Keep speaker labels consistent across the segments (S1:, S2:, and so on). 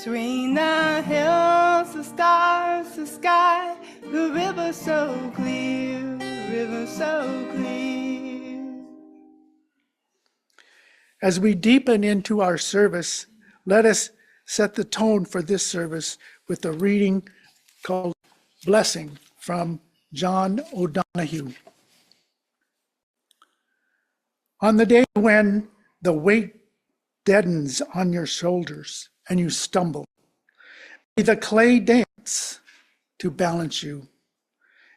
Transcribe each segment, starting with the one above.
S1: Between the hills, the stars, the sky, the river so clear, river so clear.
S2: As we deepen into our service, let us set the tone for this service with a reading called Blessing from John O'Donohue. On the day when the weight deadens on your shoulders and you stumble, may the clay dance to balance you.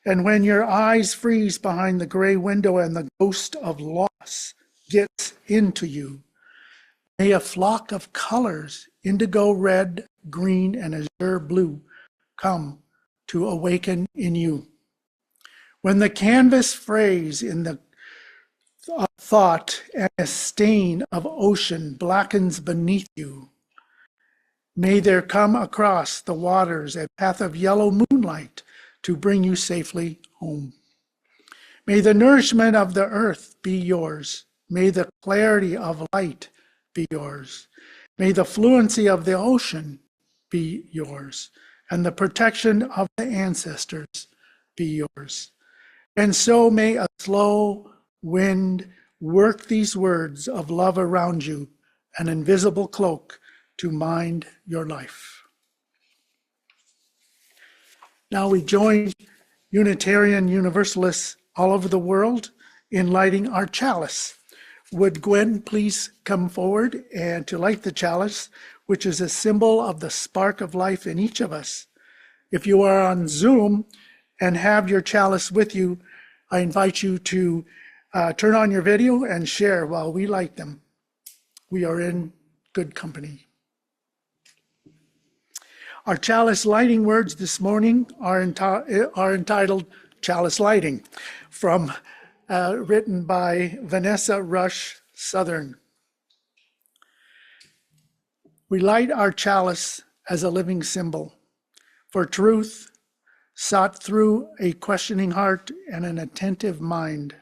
S2: And when your eyes freeze behind the gray window and the ghost of loss gets into you, may a flock of colors, indigo red, green, and azure blue, come to awaken in you. When the canvas frays in the thought and a stain of ocean blackens beneath you, may there come across the waters a path of yellow moonlight to bring you safely home. May the nourishment of the earth be yours. May the clarity of light be yours. May the fluency of the ocean be yours, and the protection of the ancestors be yours. And so may a slow wind work these words of love around you, an invisible cloak to mind your life. Now we join Unitarian Universalists all over the world in lighting our chalice. Would Gwen please come forward and to light the chalice, which is a symbol of the spark of life in each of us. If you are on Zoom and have your chalice with you, I invite you to turn on your video and share while we light them. We are in good company. Our chalice lighting words this morning are entitled Chalice Lighting, written by Vanessa Rush Southern. We light our chalice as a living symbol for truth sought through a questioning heart and an attentive mind,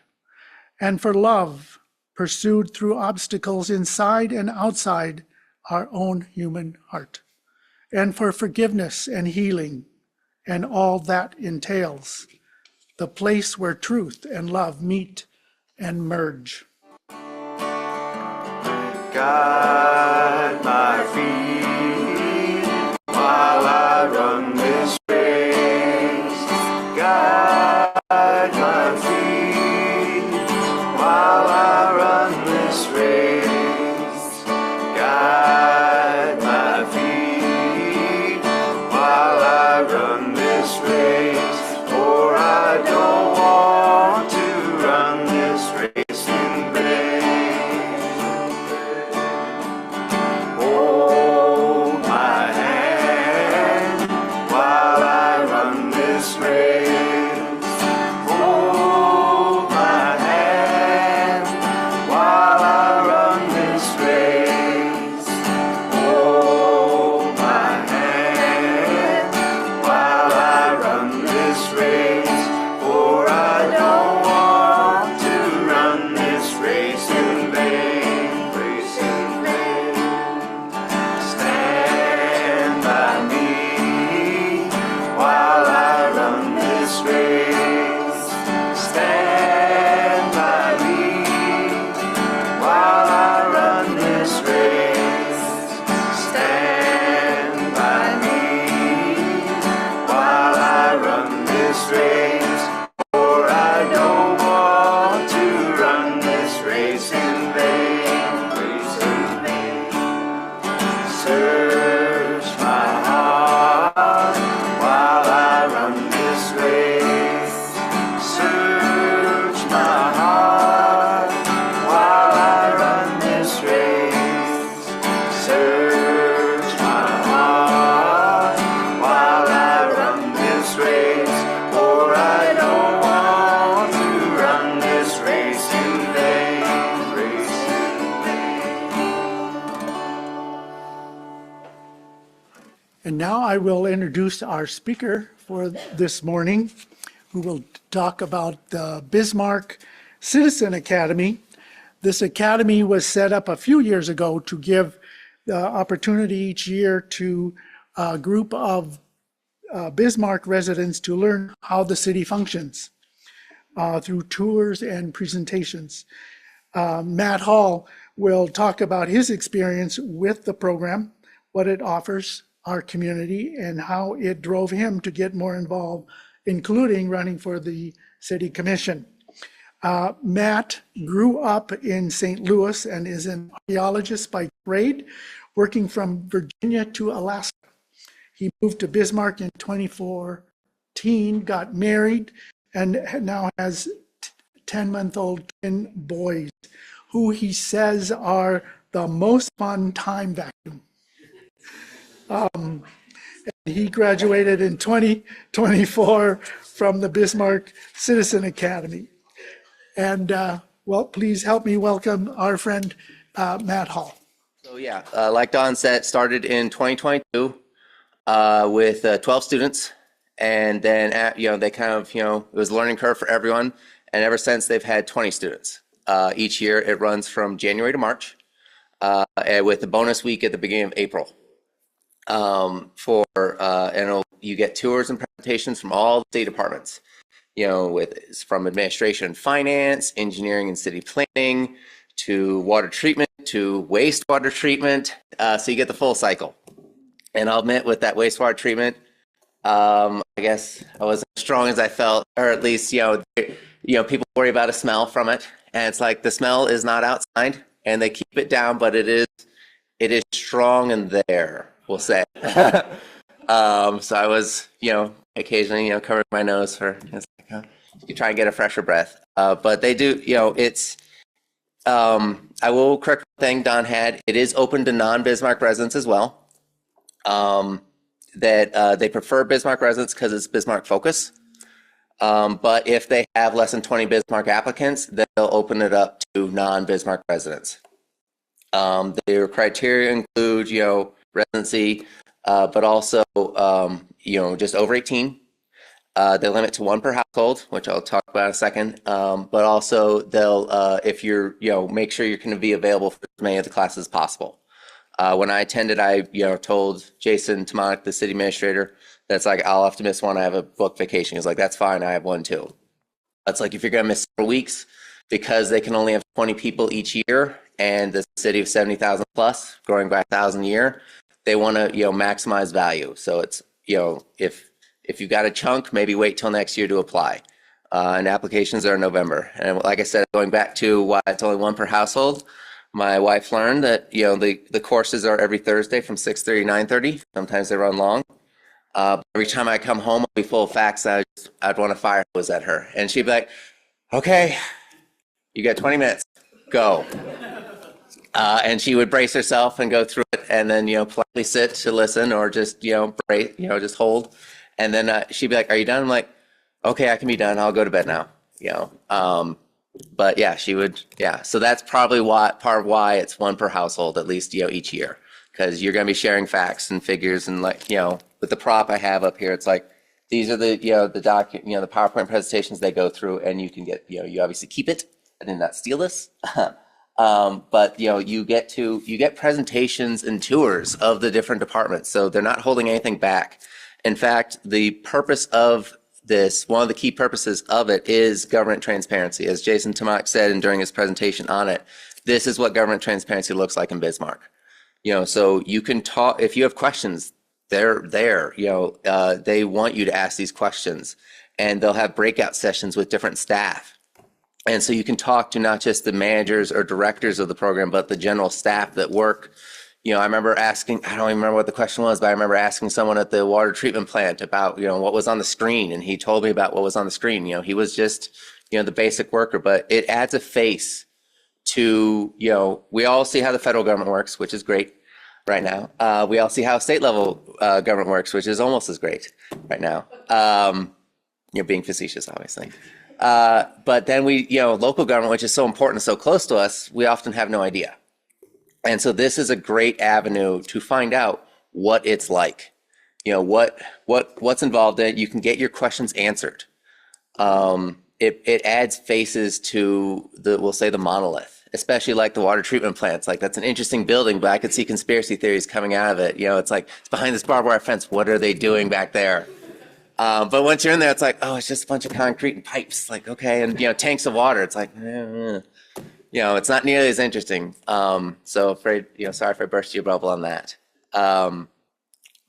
S2: and for love pursued through obstacles inside and outside our own human heart, and for forgiveness and healing and all that entails, the place where truth and love meet and merge.
S3: Guide my feet while I run this race. Guide my feet while I run this race. Guide my feet while I run this race. For I don't want to run this race in vain. Hold my hand while I run this race. Hold my hand while I run this race. Hold my hand while I run this race. For I don't want to run this race in vain. Race in vain. Stand by me while I run this race. Stand by me while I run this race. Stand by me while I run this race. For I don't want to run this race in vain. Race in vain. Search my heart while I run this race. Search my heart while I run this race. Search my heart while I run this race. For I don't want to run this race in vain. Race in vain.
S2: And now I will introduce our speaker for this morning, who will talk about the Bismarck Citizen Academy. This academy was set up a few years ago to give the opportunity each year to a group of Bismarck residents to learn how the city functions through tours and presentations. Matt Hall will talk about his experience with the program, what it offers our community, and how it drove him to get more involved, including running for the city commission. Matt grew up in St. Louis and is an archaeologist by trade, working from Virginia to Alaska. He moved to Bismarck in 2014, got married, and now has 10-month-old twin boys, who he says are the most fun time vacuum. He graduated in 2024 from the Bismarck Citizen Academy. And well, please help me welcome our friend Matt Hall.
S4: So yeah, like Don said, started in 2022 with 12 students, and then they kind of it was a learning curve for everyone, and ever since they've had 20 students each year. It runs from January to March, with a bonus week at the beginning of April. You get tours and presentations from all the state departments. From administration and finance, engineering and city planning, to water treatment, to wastewater treatment. So you get the full cycle. And I'll admit, with that wastewater treatment, I guess I wasn't as strong as I felt, or at least, people worry about a smell from it. And it's like, the smell is not outside, and they keep it down, but it is strong and there, we'll say. So I was, occasionally, covering my nose for, you try and get a fresher breath. But they do, it's, I will correct the thing Don had. It is open to non-Bismarck residents as well. They prefer Bismarck residents because it's Bismarck focus. But if they have less than 20 Bismarck applicants, then they'll open it up to non-Bismarck residents. Their criteria include, residency, but also, just over 18. They limit to one per household, which I'll talk about in a second. But also they'll, if you're, make sure you're going to be available for as many of the classes as possible. When I attended, I, told Jason Tomanek, the city administrator, that's like, I'll have to miss one. I have a booked vacation. He's like, that's fine. I have one too. That's like, if you're going to miss 4 weeks, because they can only have 20 people each year, and the city of 70,000 plus, growing by 1,000 a year, they want to, maximize value. So it's, if you've got a chunk, maybe wait till next year to apply. And applications are in November. And like I said, going back to why it's only one per household, my wife learned that, the courses are every Thursday from 6:30 to 9:30. Sometimes they run long. Every time I come home, I'll be full of facts. I'd want to fire hose at her. And she'd be like, okay, you got 20 minutes, go. And she would brace herself and go through it, and then, politely sit to listen, or just, brace, just hold. And then she'd be like, are you done? I'm like, okay, I can be done. I'll go to bed now. But yeah, she would. Yeah. So that's probably part of why it's one per household, at least, each year, because you're going to be sharing facts and figures, and with the prop I have up here, it's like, these are the, the PowerPoint presentations they go through, and you can get, you obviously keep it. I did not steal this. But you get presentations and tours of the different departments. So they're not holding anything back. In fact, the purpose of this, one of the key purposes of it, is government transparency. As Jason Tomanek said during his presentation on it, this is what government transparency looks like in Bismarck. So you can talk, if you have questions, they're there. They want you to ask these questions, and they'll have breakout sessions with different staff. And so you can talk to not just the managers or directors of the program, but the general staff that work. I remember asking, I don't even remember what the question was, but I remember asking someone at the water treatment plant about, what was on the screen. And he told me about what was on the screen. He was just, the basic worker, but it adds a face to, we all see how the federal government works, which is great right now. We all see how state level government works, which is almost as great right now. You're being facetious, obviously. But then we, local government, which is so important and so close to us, we often have no idea. And so this is a great avenue to find out what it's like, what's involved in it. You can get your questions answered. It adds faces to we'll say the monolith. especially like the water treatment plants. Like that's an interesting building, but I could see conspiracy theories coming out of it. It's like it's behind this barbed wire fence. What are they doing back there? But once you're in there, it's like, oh, it's just a bunch of concrete and pipes. Like, okay, and tanks of water. It's like, it's not nearly as interesting. So afraid, sorry if I burst your bubble on that.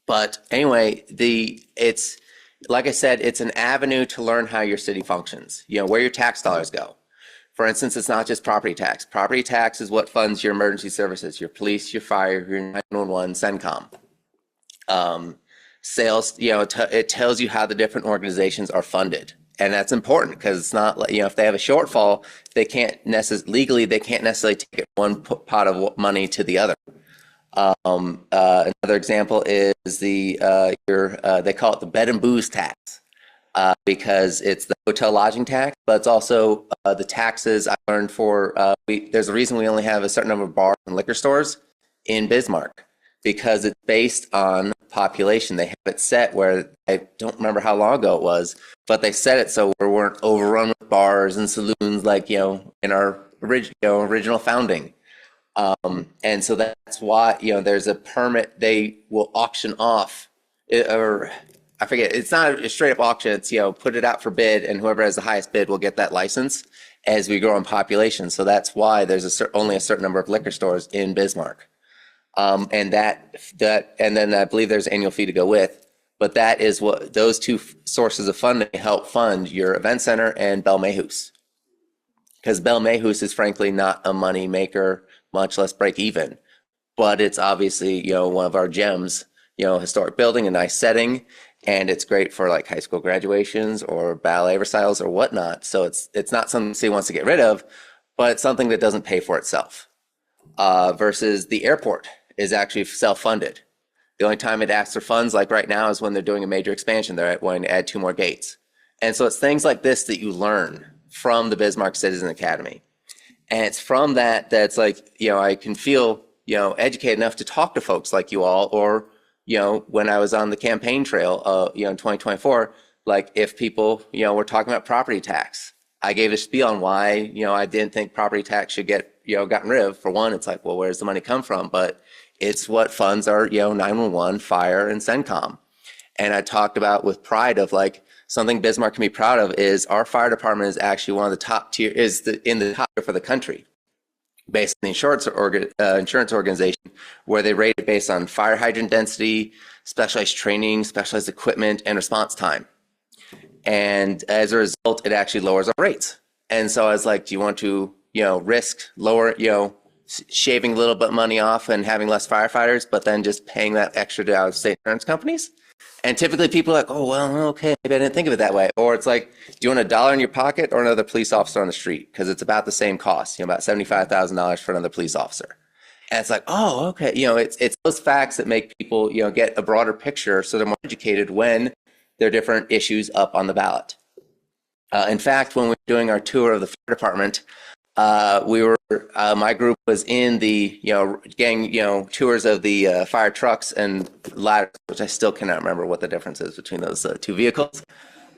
S4: But anyway, it's like I said, it's an avenue to learn how your city functions. Where your tax dollars go. For instance, it's not just property tax. Property tax is what funds your emergency services, your police, your fire, your 911, CENTCOM. Sales, it tells you how the different organizations are funded. And that's important because it's not like, if they have a shortfall, they can't necessarily take it one pot of money to the other. Another example is they call it the bed and booze tax. Because it's the hotel lodging tax, but it's also the taxes I learned there's a reason we only have a certain number of bars and liquor stores in Bismarck, because it's based on population. They have it set where, I don't remember how long ago it was, but they set it so we weren't overrun with bars and saloons like, in our original founding. And so that's why, there's a permit they will auction off, or I forget, it's not a straight up auction. It's, put it out for bid, and whoever has the highest bid will get that license as we grow in population. So that's why there's only a certain number of liquor stores in Bismarck. And then I believe there's an annual fee to go with, but that is what those two sources of funding help fund your event center and Belle Mayhews. Because Belle Mayhews is frankly not a money maker, much less break even, but it's obviously, one of our gems, historic building, a nice setting. And it's great for like high school graduations or ballet recitals or whatnot. So it's not something the city wants to get rid of, but it's something that doesn't pay for itself. Versus the airport is actually self-funded. The only time it asks for funds, like right now, is when they're doing a major expansion. They're wanting to add 2 more gates. And so it's things like this that you learn from the Bismarck Citizen Academy. And it's from that's like, I can feel, educated enough to talk to folks like you all, or when I was on the campaign trail, in 2024, like if people, were talking about property tax, I gave a spiel on why, I didn't think property tax should get, gotten rid of. For one, it's like, well, where's the money come from? But it's what funds our, 911, fire, and CENTCOM. And I talked about with pride of like, something Bismarck can be proud of is our fire department is actually one of the top tier, in the top tier for the country, based on the insurance organization, where they rate it based on fire hydrant density, specialized training, specialized equipment, and response time. And as a result, it actually lowers our rates. And so I was like, do you want to, risk lower, shaving a little bit of money off and having less firefighters, but then just paying that extra to out-of-state insurance companies? And typically people are like, oh, well, okay, maybe I didn't think of it that way. Or it's like, do you want $1 in your pocket or another police officer on the street? Because it's about the same cost, about $75,000 for another police officer. And it's like, oh, okay. It's those facts that make people, get a broader picture so they're more educated when there are different issues up on the ballot. In fact, when we were doing our tour of the fire department, my group was in the, gang, tours of the fire trucks and ladders, which I still cannot remember what the difference is between those 2 vehicles.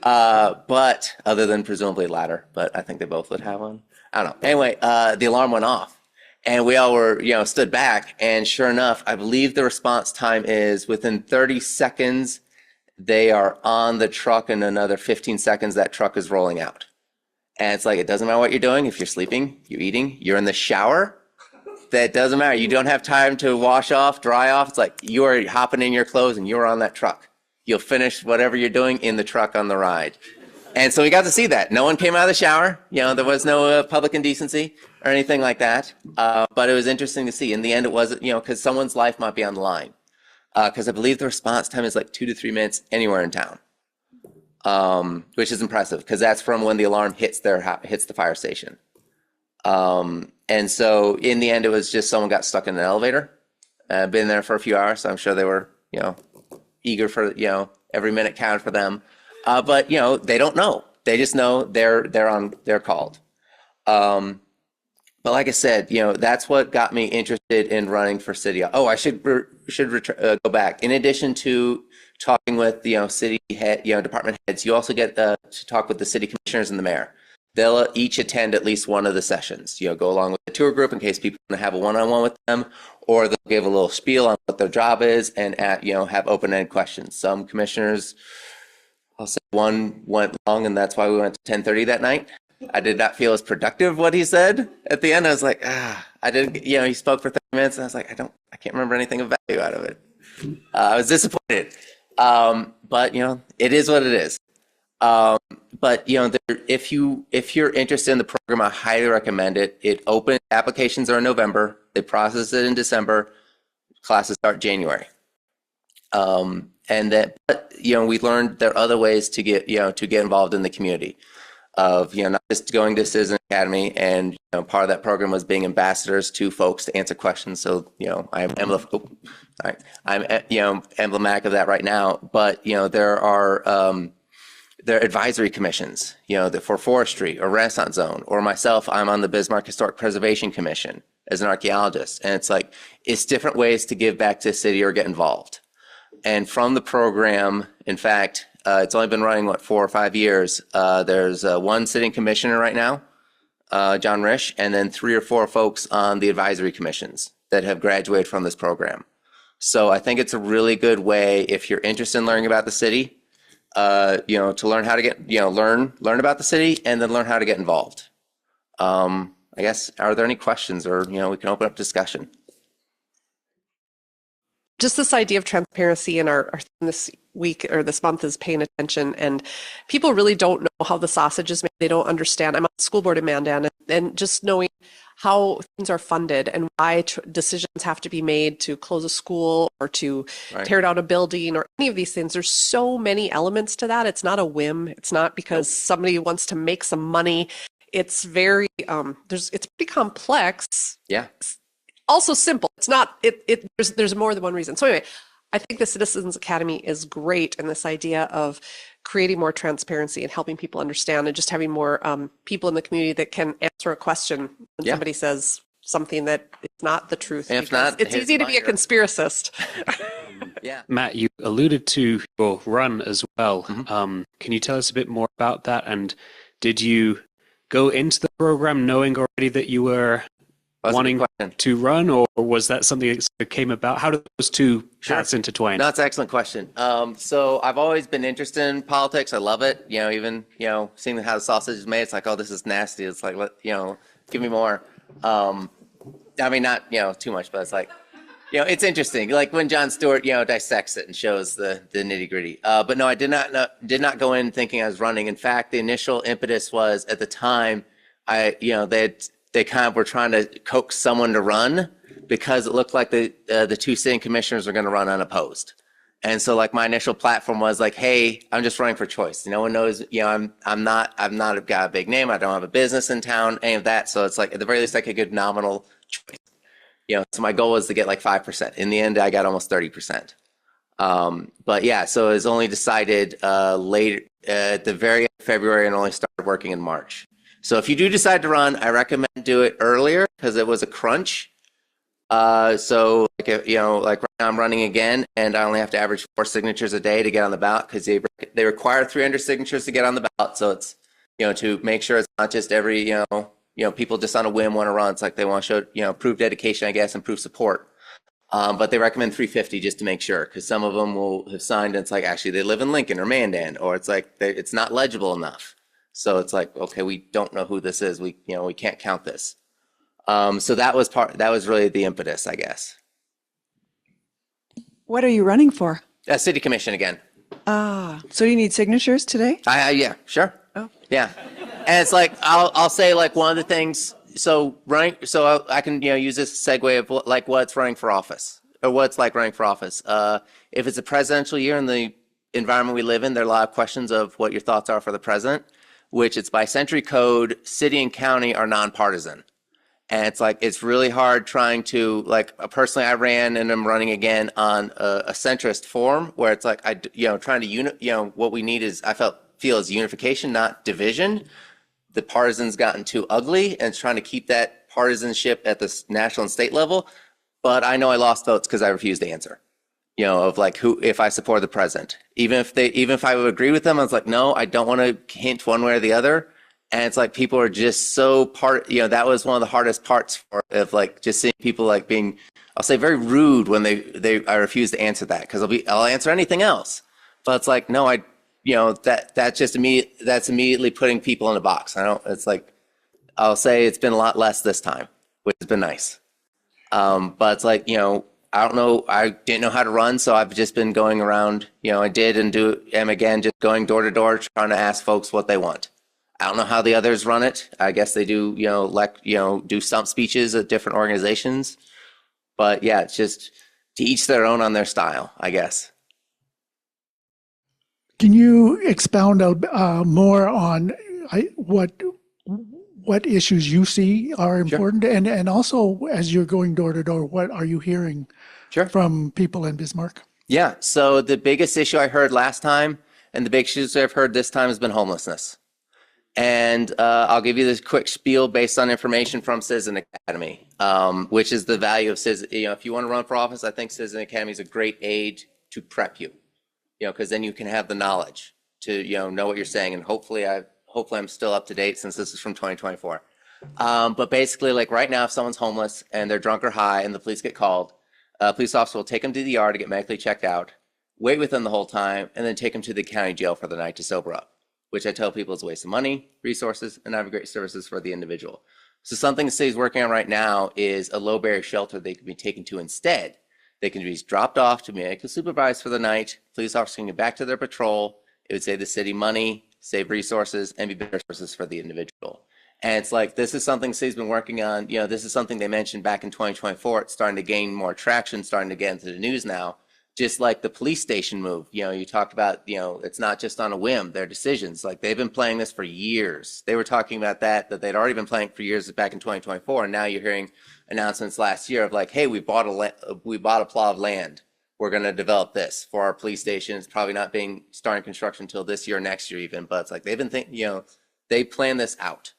S4: But other than presumably a ladder, but I think they both would have one. I don't know. Anyway, the alarm went off and we all were, stood back, and sure enough, I believe the response time is within 30 seconds, they are on the truck, and another 15 seconds, that truck is rolling out. And it's like, it doesn't matter what you're doing. If you're sleeping, you're eating, you're in the shower, that doesn't matter. You don't have time to wash off, dry off. It's like you are hopping in your clothes and you're on that truck. You'll finish whatever you're doing in the truck on the ride. And so we got to see that. No one came out of the shower. There was no public indecency or anything like that. But it was interesting to see. In the end, it wasn't, because someone's life might be on the line. Because I believe the response time is like 2 to 3 minutes anywhere in town. Which is impressive because that's from when the alarm hits the fire station. And so in the end, it was just someone got stuck in an elevator. Been there for a few hours, so I'm sure they were, eager for, every minute counted for them. But they don't know. They just know they're called. But like I said, that's what got me interested in running for city. Oh, I should go back. In addition to talking with city head, department heads, you also get to talk with the city commissioners and the mayor. they'll each attend at least one of the sessions, go along with the tour group in case people want to have a one-on-one with them, or they'll give a little spiel on what their job is and have open-ended questions. Some commissioners, I'll say one went long, and that's why we went to 10:30 that night. I did not feel as productive what he said at the end. I was like, I didn't, he spoke for 30 minutes and I was like, I can't remember anything of value out of it. I was disappointed. But it is what it is. But if you're interested in the program, I highly recommend it. It open applications are in November. They process it in December. Classes start January. We learned there are other ways to get involved in the community of, not just going to Citizen Academy, and, part of that program was being ambassadors to folks to answer questions. So, I'm emblematic of that right now, but, there are advisory commissions, for forestry or Renaissance Zone, or myself, I'm on the Bismarck Historic Preservation Commission as an archaeologist. And it's different ways to give back to the city or get involved. And from the program, in fact, it's only been running, 4 or 5 years. There's one sitting commissioner right now, John Risch, and then 3 or 4 folks on the advisory commissions that have graduated from this program. So I think it's a really good way, if you're interested in learning about the city, to learn how to get, learn about the city and then learn how to get involved. I guess, are there any questions, or, we can open up discussion?
S5: Just this idea of transparency in our this week or this month is paying attention, and people really don't know how the sausage is made. They don't understand. I'm on the school board in Mandan, and just knowing how things are funded and why decisions have to be made to close a school or to tear down a building or any of these things. There's so many elements to that. It's not a whim. It's not because somebody wants to make some money. It's very it's pretty complex.
S4: Yeah.
S5: Also simple. It's not, there's more than one reason. So anyway, I think the Citizens Academy is great in this idea of creating more transparency and helping people understand, and just having more people in the community that can answer a question when somebody says something that is not the truth.
S4: And if not,
S5: it's easy to be a conspiracist.
S4: Yeah.
S6: Matt, you alluded to your run as well.
S4: Mm-hmm.
S6: Can you tell us a bit more about that? And did you go into the program knowing already that you were wanting to run, or was that something that came about? How did those two paths intertwine?
S4: No, that's an excellent question. So I've always been interested in politics. I love it. Even seeing how the sausage is made, it's like, oh, this is nasty. It's like, give me more. I mean, not too much, but it's like, it's interesting. Like when Jon Stewart dissects it and shows the nitty gritty. But no, I did not go in thinking I was running. In fact, the initial impetus was, at the time, they kind of were trying to coax someone to run, because it looked like the 2 sitting commissioners were going to run unopposed. And so, like, my initial platform was like, hey, I'm just running for choice. No one knows, I've not got a big name. I don't have a business in town, any of that. So it's like, at the very least, I could get nominal choice. So my goal was to get like 5%. In the end, I got almost 30%. But yeah, so it was only decided later at the very end of February, and only started working in March. So if you do decide to run, I recommend do it earlier, because it was a crunch. So like, like right now I'm running again, and I only have to average 4 signatures a day to get on the ballot, because they require 300 signatures to get on the ballot. So it's, to make sure it's not just every, people just on a whim want to run. It's like they want to show, prove dedication, I guess, and prove support. But they recommend 350 just to make sure, because some of them will have signed and it's like, actually they live in Lincoln or Mandan, or it's like it's not legible enough. So it's like, okay, we don't know who this is. We can't count this. So that was really the impetus, I guess.
S7: What are you running for?
S4: City Commission again.
S7: So you need signatures today?
S4: Yeah, sure.
S7: Oh.
S4: Yeah. And it's like, I'll say, like, one of the things, so I can, use this segue of what's running for office, or what's like running for office. If it's a presidential year in the environment we live in, there are a lot of questions of what your thoughts are for the president, which it's by century code, city and county are nonpartisan. And it's like, it's really hard trying to, like, personally, I ran and I'm running again on a centrist form, where it's like, trying to, what we need is, feel is unification, not division. The partisans gotten too ugly, and it's trying to keep that partisanship at the national and state level. But I know I lost votes because I refused to answer, of like if I support the president, even if I would agree with them, I was like, no, I don't want to hint one way or the other. And it's like people are just so that was one of the hardest parts of like just seeing people like being, I'll say, very rude when I refuse to answer that, because I'll answer anything else. But it's like, no, that's immediately putting people in a box. It's like, I'll say it's been a lot less this time, which has been nice. But it's like, I don't know, I didn't know how to run, so I've just been going around, I did and am again just going door to door trying to ask folks what they want. I don't know how the others run it. I guess they do, do stump speeches at different organizations. But yeah, it's just to each their own on their style, I guess.
S2: Can you expound out more on what issues you see are important? Sure. And also, as you're going door to door, what are you hearing from people in Bismarck? Yeah,
S4: so the biggest issue I heard last time and the big issues I've heard this time has been homelessness. And I'll give you this quick spiel based on information from Citizen Academy, which is the value of Citizen. If you want to run for office, I think Citizen Academy is a great aid to prep you, because then you can have the knowledge to, know what you're saying. And hopefully I'm still up to date since this is from 2024. But basically, like right now, if someone's homeless and they're drunk or high and the police get called, a police officer will take them to the yard to get medically checked out, wait with them the whole time, and then take them to the county jail for the night to sober up, which I tell people is a waste of money, resources, and not great services for the individual. So something the city's working on right now is a low barrier shelter they can be taken to instead. They can be dropped off to be medically supervised for the night. Police officers can get back to their patrol. It would save the city money, save resources, and be better services for the individual. And it's like, this is something the city's been working on. This is something they mentioned back in 2024. It's starting to gain more traction, starting to get into the news now. Just like the police station move, you talked about, it's not just on a whim, their decisions. Like they've been playing this for years. They were talking about that they'd already been playing for years back in 2024. And now you're hearing announcements last year of like, hey, we bought a plot of land. We're going to develop this for our police station. It's probably not starting construction until this year, next year even. But it's like they've been they plan this out.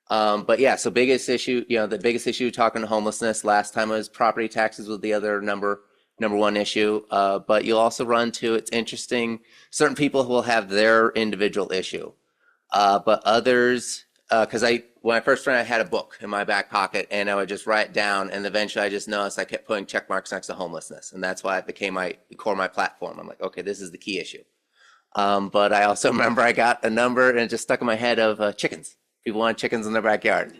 S4: But yeah, so biggest issue, the biggest issue talking to homelessness last time was property taxes was the other number one issue. But you'll also run to, it's interesting, certain people will have their individual issue. But others, because when I first ran, I had a book in my back pocket and I would just write down, and eventually I just noticed I kept putting check marks next to homelessness. And that's why it became the core of my platform. I'm like, okay, this is the key issue. But I also remember I got a number and it just stuck in my head of chickens. People want chickens in their backyard.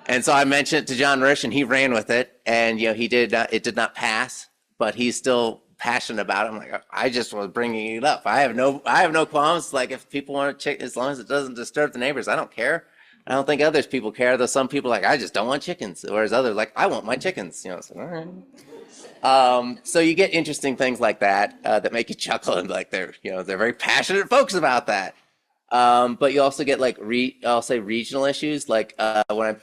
S4: And so I mentioned it to John Risch and he ran with it, and it did not pass, but he's still passionate about it. I'm like, I just was bringing it up. I have no qualms. Like if people want chicken, as long as it doesn't disturb the neighbors, I don't care. I don't think others people care, though some people are like, I just don't want chickens. Whereas others like, I want my chickens. So, all right. So you get interesting things like that that make you chuckle, and like they're very passionate folks about that. But you also get like I'll say regional issues. Like when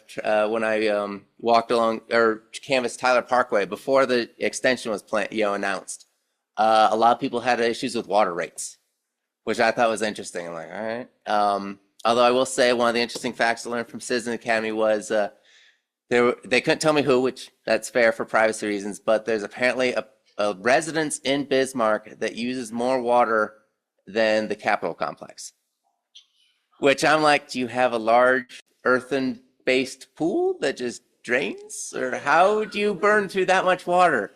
S4: I walked along or canvassed Tyler Parkway before the extension was announced, a lot of people had issues with water rates, which I thought was interesting. I'm like, all right. Although I will say one of the interesting facts I learned from Citizen Academy was they couldn't tell me who, which that's fair for privacy reasons, but there's apparently a residence in Bismarck that uses more water than the Capitol complex. Which I'm like, do you have a large earthen-based pool that just drains? Or how do you burn through that much water?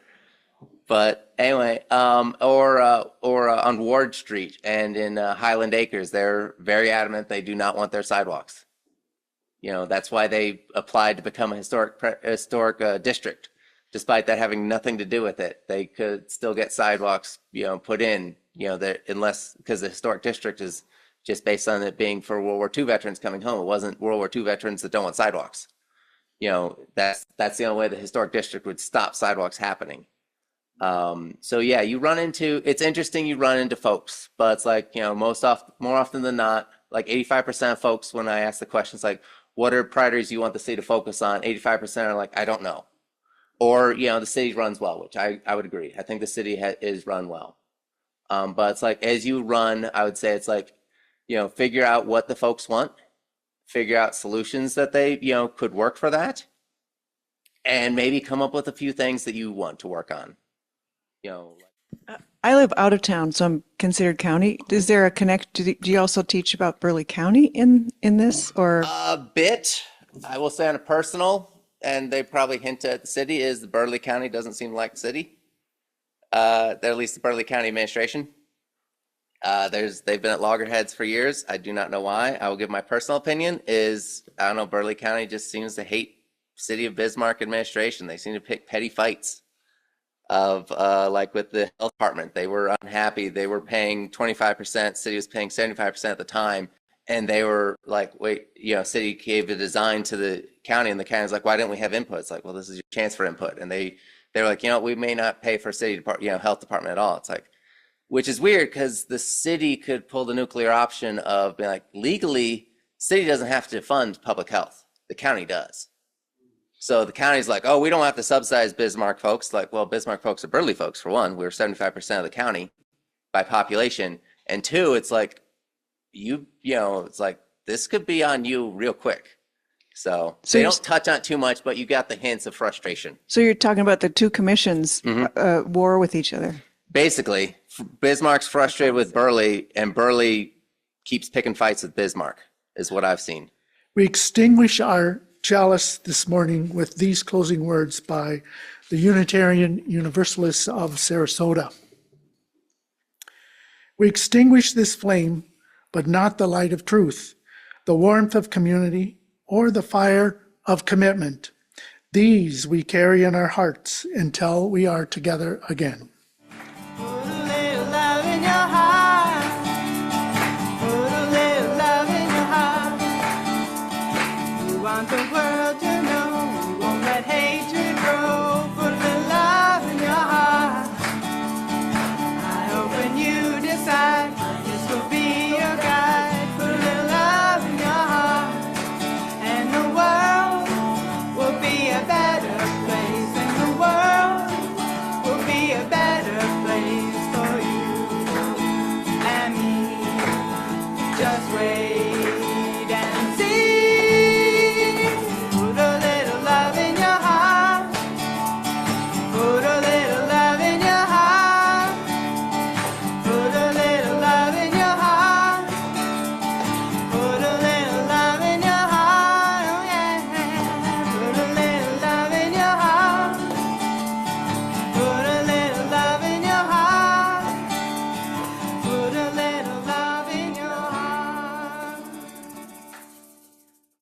S4: But anyway, or on Ward Street and in Highland Acres, they're very adamant they do not want their sidewalks. That's why they applied to become a historic district. Despite that having nothing to do with it, they could still get sidewalks, put in, unless, because the historic district is just based on it being for World War II veterans coming home. It wasn't World War II veterans that don't want sidewalks. That's the only way the historic district would stop sidewalks happening. So yeah, it's interesting, you run into folks, but it's like, more often than not, like 85% of folks, when I ask the questions like, what are priorities you want the city to focus on? 85% are like, I don't know. Or, the city runs well, which I would agree. I think the city is run well. But it's like, as you run, I would say it's like, figure out what the folks want, figure out solutions that they, could work for that, and maybe come up with a few things that you want to work on.
S7: I live out of town, so I'm considered county. Is there a connect? Do you also teach about Burleigh County in this, or?
S4: A bit, I will say on a personal, and they probably hint at the city, is the Burleigh County doesn't seem like the city. At least the Burleigh County administration. They've been at loggerheads for years. I do not know why. I will give my personal opinion is, I don't know, Burleigh County just seems to hate city of Bismarck administration. They seem to pick petty fights of, like with the health department, they were unhappy. They were paying 25%, city was paying 75% at the time. And they were like, wait, city gave a design to the county and the county's like, why didn't we have input? It's like, well, this is your chance for input. And they were like, we may not pay for city department, health department at all. It's like, which is weird because the city could pull the nuclear option of being like, legally, city doesn't have to fund public health. The county does. So the county's like, oh, we don't have to subsidize Bismarck folks. Like, well, Bismarck folks are Burleigh folks, for one. We're 75% of the county by population. And two, it's like, it's like, this could be on you real quick. So they don't touch on it too much, but you got the hints of frustration.
S7: So you're talking about the two commissions war with each other.
S4: Basically, Bismarck's frustrated with Burleigh, and Burleigh keeps picking fights with Bismarck, is what I've seen.
S2: We extinguish our chalice this morning with these closing words by the Unitarian Universalists of Sarasota. We extinguish this flame, but not the light of truth, the warmth of community, or the fire of commitment. These we carry in our hearts until we are together again.